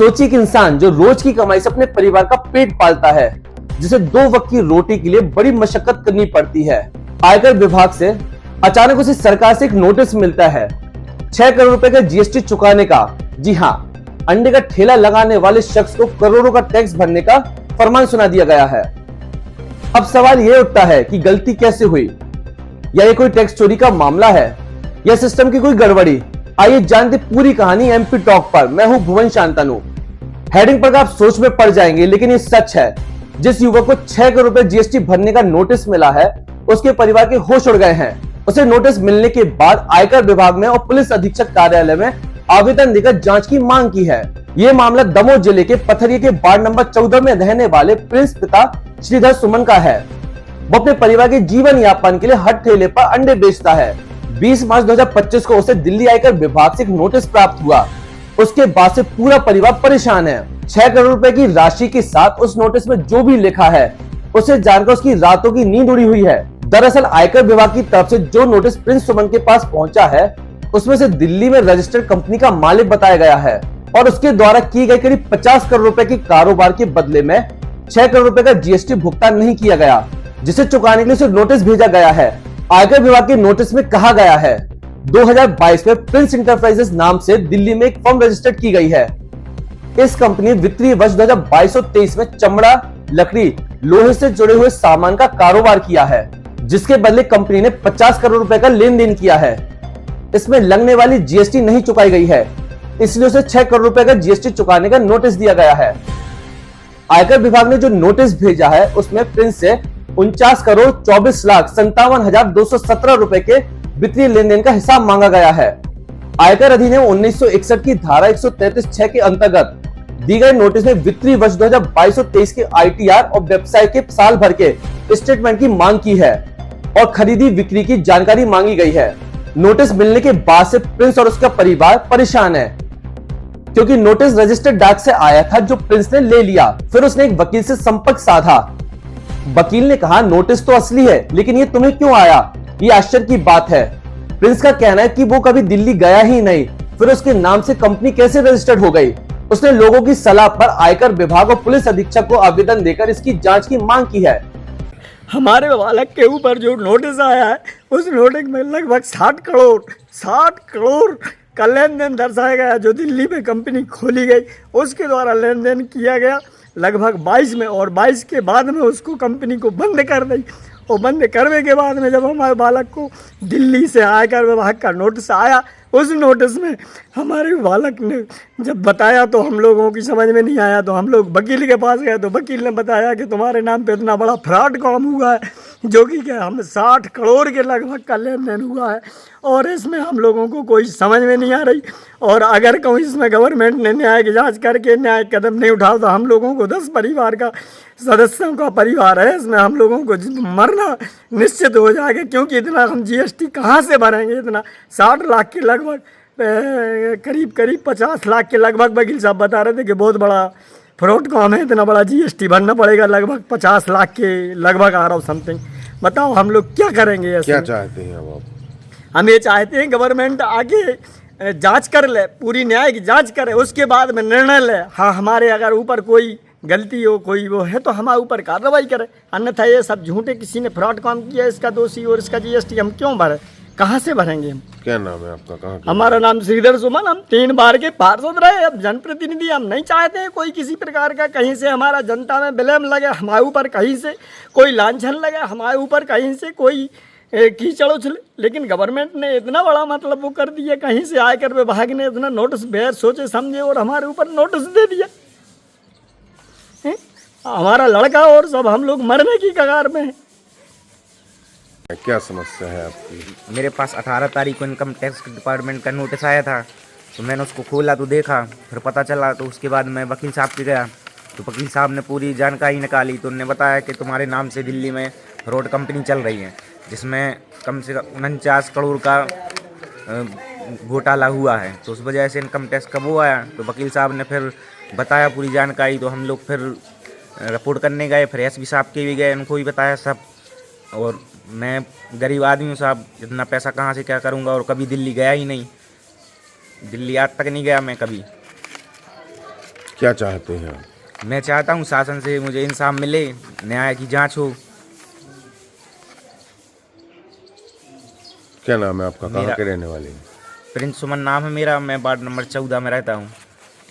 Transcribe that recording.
सोचिए कि इंसान जो रोज की कमाई से अपने परिवार का पेट पालता है, जिसे 2 वक्त की रोटी के लिए बड़ी मशक्कत करनी पड़ती है, आयकर विभाग से अचानक उसे सरकार से एक नोटिस मिलता है 6 करोड़ रुपए का जीएसटी चुकाने का। जी हाँ, अंडे का ठेला लगाने वाले शख्स को करोड़ों का टैक्स भरने का फरमान सुना दिया गया है। अब सवाल यह उठता है कि गलती कैसे हुई? या ये कोई टैक्स चोरी का मामला है या सिस्टम की कोई गड़बड़ी? आइए जानते पूरी कहानी एमपी टॉक पर। मैं हूं भुवन शांतनु। हेडिंग पर आप सोच में पड़ जाएंगे, लेकिन ये सच है। जिस युवक को 6 करोड़ रुपए जीएसटी भरने का नोटिस मिला है, उसके परिवार के होश उड़ गए हैं। उसे नोटिस मिलने के बाद आयकर विभाग में और पुलिस अधीक्षक कार्यालय में आवेदन देकर जांच की मांग की है। ये मामला दमोह जिले के पथरिया के वार्ड नंबर 14 में रहने वाले प्रिंस पिता श्रीधर सुमन का है। वो अपने परिवार के जीवन यापन के लिए हर ठेले पर अंडे बेचता है। 20 मार्च 2025 को उसे दिल्ली आयकर विभाग से एक नोटिस प्राप्त हुआ। उसके बाद से पूरा परिवार परेशान है। 6 करोड़ रुपए की राशि के साथ उस नोटिस में जो भी लिखा है, उसे जानकर उसकी रातों की नींद उड़ी हुई है। दरअसल आयकर विभाग की तरफ से जो नोटिस प्रिंस सुमन के पास पहुंचा है, उसमें से दिल्ली में रजिस्टर्ड कंपनी का मालिक बताया गया है और उसके द्वारा की गई करीब 50 करोड़ रुपए के कारोबार के बदले में 6 करोड़ रुपए का जीएसटी भुगतान नहीं किया गया, जिसे चुकाने के लिए उसे नोटिस भेजा गया है। आयकर विभाग के नोटिस में कहा गया है 2022 में प्रिंस इंटरप्राइजेस नाम से दिल्ली में एक फर्म रजिस्टर्ड की गई है। इस कंपनी वित्तीय वर्ष 2022-23 में चमड़ा, लकड़ी, लोहे से जुड़े हुए सामान का कारोबार किया है, जिसके बदले कंपनी ने 50 करोड़ रुपए का लेन देन किया है। इसमें लगने वाली जीएसटी नहीं चुकाई गई है, इसलिए उसे 6 करोड़ रुपए का जीएसटी चुकाने का नोटिस दिया गया है। आयकर विभाग ने जो नोटिस भेजा है, उसमें प्रिंस से 49 करोड़ 24,57,217 रुपए के वित्तीय लेन देन का हिसाब मांगा गया है। आयकर अधिनियम 1961 की धारा 133(6) के अंतर्गत दी गई नोटिस में वित्तीय वर्ष 2022-23 के आईटीआर और व्यवसाय के साल भर के स्टेटमेंट की मांग की है और खरीदी बिक्री की जानकारी मांगी गई है। नोटिस मिलने के बाद से प्रिंस और उसका परिवार परेशान है, क्योंकि नोटिस रजिस्टर्ड डाक से आया था जो प्रिंस ने ले लिया। फिर उसने एक वकील से संपर्क साधा। वकील ने कहा नोटिस तो असली है, लेकिन ये तुम्हें क्यों आया? ये आश्चर्य की बात है। प्रिंस का कहना है कि वो कभी दिल्ली गया ही नहीं, फिर उसके नाम से कंपनी कैसे रजिस्टर्ड हो गई? उसने लोगों की सलाह पर आयकर विभाग और पुलिस अधीक्षक को आवेदन देकर इसकी जांच की मांग की है। हमारे बालक के ऊपर जो नोटिस आया है, उस नोटिस में लगभग 60 करोड़ का लेन देन दर्शाया गया, जो दिल्ली में कंपनी खोली गई उसके द्वारा लेन देन किया गया लगभग 22 में, और 22 के बाद में उसको कंपनी को बंद कर दी। और बंद करने के बाद में जब हमारे बालक को दिल्ली से आयकर विभाग का नोटिस आया, उस नोटिस में हमारे बालक ने जब बताया तो हम लोगों की समझ में नहीं आया, तो हम लोग वकील के पास गए, तो वकील ने बताया कि तुम्हारे नाम पे इतना बड़ा फ्रॉड काम हुआ है, जो कि क्या हम 60 करोड़ के लगभग का लेन देन हुआ है, और इसमें हम लोगों को कोई समझ में नहीं आ रही। और अगर कोई इसमें गवर्नमेंट ने न्याय की जांच करके न्याय कदम नहीं उठाओ, तो हम लोगों को 10 परिवार का सदस्यों का परिवार है, इसमें हम लोगों को मरना निश्चित हो जाएगा, क्योंकि इतना हम जीएसटी कहाँ से भरेंगे? इतना 60 लाख के लगभग करीब 50 लाख के लगभग वकील साहब बता रहे थे कि बहुत बड़ा फ्रॉड काम है, इतना बड़ा जीएसटी भरना पड़ेगा, लगभग 50 लाख के लगभग आ रहा हो समथिंग। बताओ हम लोग क्या करेंगे? ऐसे क्या चाहते हैं अब आप? हम ये चाहते हैं गवर्नमेंट आगे जांच कर ले, पूरी न्याय की जांच करे, उसके बाद में निर्णय ले। हाँ, हमारे अगर ऊपर कोई गलती हो, कोई वो है, तो हमारे ऊपर कार्रवाई करे, अन्यथा ये सब झूठे किसी ने फ्रॉड काम किया, इसका दोषी और इसका जीएसटी हम क्यों भरे? कहाँ से भरेंगे हम? क्या नाम है आपका? कहाँ? हमारा नाम श्रीधर सुमन। हम 3 बार के पार्षद रहे। अब जनप्रतिनिधि हम नहीं चाहते हैं कोई किसी प्रकार का कहीं से हमारा जनता में ब्लेम लगे हमारे ऊपर, कहीं से कोई लांछन लगे हमारे ऊपर, कहीं से कोई कीचड़ उछले। लेकिन गवर्नमेंट ने इतना बड़ा मतलब वो कर दिया, कहीं से आयकर विभाग ने इतना नोटिस बगैर सोचे समझे और हमारे ऊपर नोटिस दे दिया। हमारा लड़का और सब हम लोग मरने की कगार में हैं। क्या समस्या है आपकी? मेरे पास 18 तारीख को इनकम टैक्स डिपार्टमेंट का नोटिस आया था, तो मैंने उसको खोला तो देखा, फिर पता चला, तो उसके बाद मैं वकील साहब के गया, तो वकील साहब ने पूरी जानकारी निकाली, तो उन्होंने बताया कि तुम्हारे नाम से दिल्ली में रोड कंपनी चल रही है, जिसमें कम से कम 49 करोड़ का घोटाला हुआ है। तो उस वजह से इनकम टैक्स का वो आया, तो वकील साहब ने फिर बताया पूरी जानकारी, तो हम लोग फिर रिपोर्ट करने गए, फिर एसपी साहब के भी गए, उनको भी बताया सब। और मैं गरीब आदमी हूँ साहब, इतना पैसा कहाँ से क्या करूँगा, और कभी दिल्ली गया ही नहीं, दिल्ली आज तक नहीं गया मैं कभी। क्या चाहते हैं आप? मैं चाहता हूँ शासन से मुझे इंसाफ मिले, न्याय की जांच हो। क्या नाम है आपका, कहाँ मेरा- के रहने वाले हैं? प्रिंस सुमन नाम है मेरा, मैं वार्ड नंबर 14 में रहता हूँ।